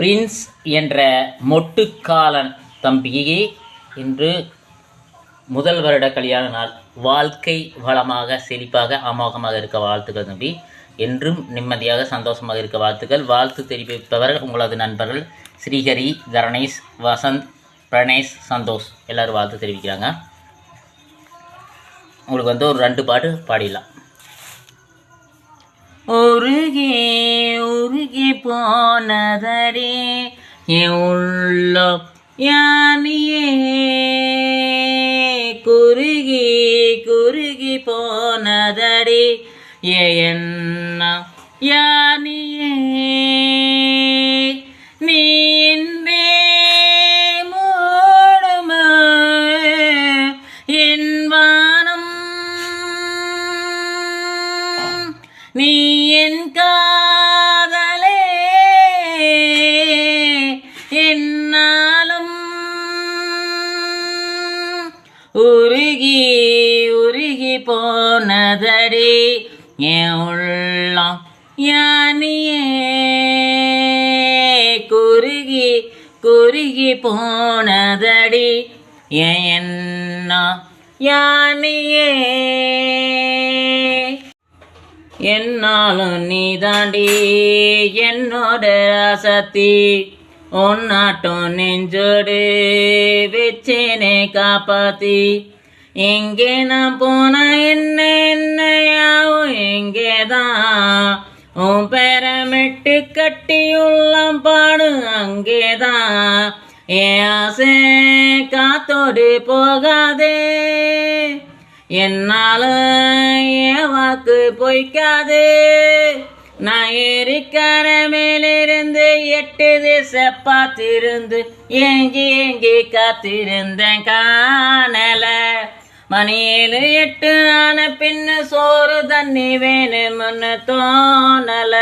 Prince என்ற மொட்டுக்காலன் தம்பியே இன்று முதல் வருட கல்யாண நாள். வாழ்க்கை வளமாக செழிப்பாக அமோகமாக இருக்க வாழ்த்துக்கள் தம்பி. என்றும் நிம்மதியாக சந்தோஷமாக இருக்க வாழ்த்துக்கள். வாழ்த்து தெரிவிப்பவர் உங்களது நண்பர்கள் ஸ்ரீஹரி, தரணேஷ், வசந்த், பிரணேஷ், சந்தோஷ் எல்லோரும் வாழ்த்து தெரிவிக்கிறாங்க. உங்களுக்கு ஒரு 2 பாட்டு பாடிடலாம். உருகி உருகி போனதடி என் உள்ளம் யானியே, குருகி குருகி போனதடி எண்ணம் யானியே, நீ இன்றே மூடுமே என் வானம், நீ என் காதலே என்னாலும், உருகி உருகி போனதடி என் உள்ளம் யானியே, குருகி குருகி போனதடி என் எண்ணம் யானியே. என்னாலும் நீ தாண்டி என்னோட ராசத்தி, உன்னாட்டம் நெஞ்சோடு வச்சேனே காப்பாத்தி, எங்கே நான் போன என்னையாவும் எங்கேதான் உன் பேரமிட்டு கட்டி உள்ளம் பாடு அங்கேதான், என் ஆசை காத்தோடு போகாதே, என்னாலும் என் வாக்கு பொய்க்காது, நான் ஏறிக்கார மேலிருந்து 8 திசை பார்த்திருந்து ஏங்கி ஏங்கி காத்திருந்தேன் காணல, மணி 7 8 ஆன பின்னு சோறு தண்ணி வேணும்னு தோணல.